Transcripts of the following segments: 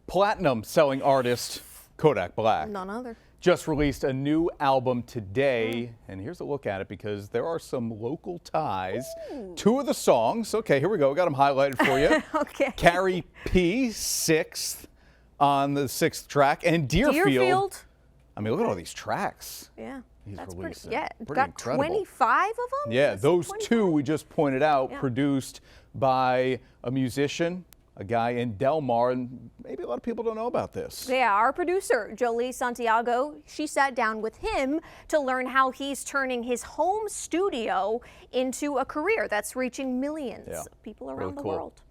Platinum selling artist Kodak Black None other. just released a new album today, and here's a look at it because there are some local ties. Ooh. Two of the songs, okay, here we go, got them highlighted for you. Okay. Carrie P, 6th on the 6th track, and Deerfield. I mean, look at all these tracks. Yeah. He's That's releasing. pretty, yeah, Pretty got incredible. 25 of them? Yeah, That's those 25? two we just pointed out, Yeah. produced by a musician, a guy in Delmar, and maybe a lot of people don't know about this. Yeah, our producer, Jolie Santiago, she sat down with him to learn how he's turning his home studio into a career that's reaching millions of people around Really the cool. world.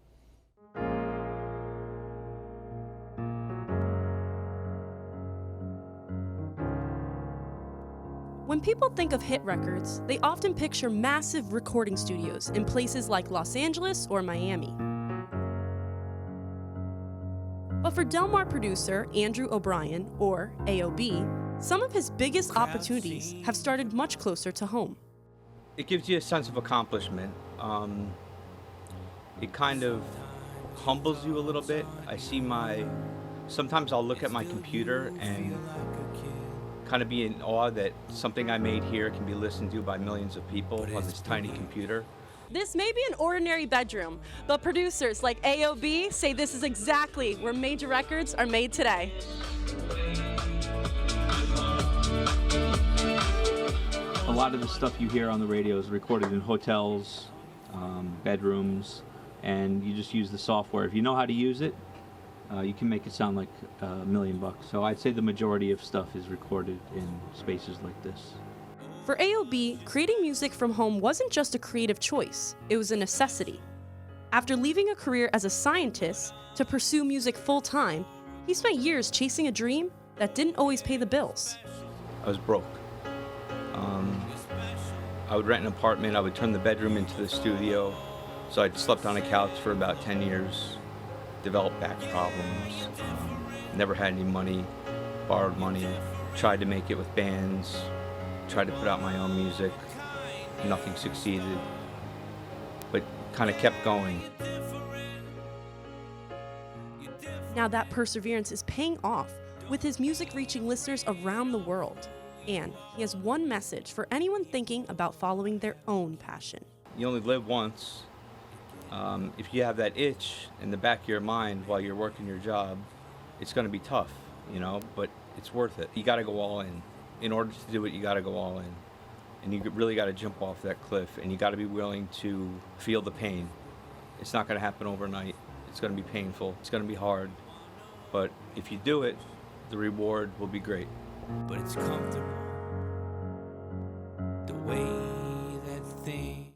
When people think of hit records, they often picture massive recording studios in places like Los Angeles or Miami. But for Delmar producer Andrew O'Brien, or AYO B, some of his biggest opportunities have started much closer to home. It gives you a sense of accomplishment. It kind of humbles you a little bit. Sometimes I'll look at my computer and kind of be in awe that something I made here can be listened to by millions of people on this tiny computer. This may be an ordinary bedroom, but producers like AYO B say this is exactly where major records are made today. A lot of the stuff you hear on the radio is recorded in hotels, bedrooms, and you just use the software. If you know how to use it, you can make it sound like $1 million. So I'd say the majority of stuff is recorded in spaces like this. For AYO B, creating music from home wasn't just a creative choice, it was a necessity. After leaving a career as a scientist to pursue music full-time, he spent years chasing a dream that didn't always pay the bills. I was broke. I would rent an apartment, I would turn the bedroom into the studio, so I'd slept on a couch for about 10 years, developed back problems, never had any money, borrowed money, tried to make it with bands, tried to put out my own music, nothing succeeded, but kind of kept going. Now that perseverance is paying off, with his music reaching listeners around the world. And he has one message for anyone thinking about following their own passion. You only live once. If you have that itch in the back of your mind while you're working your job, it's going to be tough, you know, but it's worth it. You got to go all in. In order to do it, you got to go all in. And you really got to jump off that cliff, and you got to be willing to feel the pain. It's not going to happen overnight. It's going to be painful. It's going to be hard. But if you do it, the reward will be great. But it's comfortable the way that thing.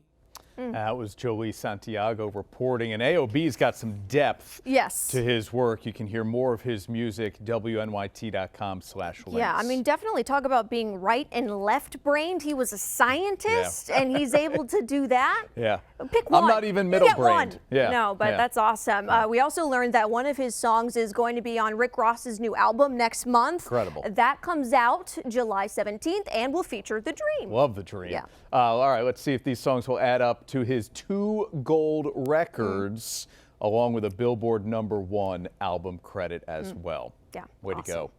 That was Jolie Santiago reporting, and AYO B's got some depth to his work. You can hear more of his music, wnyt.com/links. Yeah, I mean, definitely talk about being right and left-brained. He was a scientist, and he's able to do that. Yeah. Pick one. I'm not even middle-brained. Yeah. No, but that's awesome. We also learned that one of his songs is going to be on Rick Ross's new album next month. Incredible. That comes out July 17th and will feature The Dream. Love The Dream. Yeah. All right, let's see if these songs will add up to his 2 gold records, along with a Billboard #1 album credit as well. Yeah. Way to go.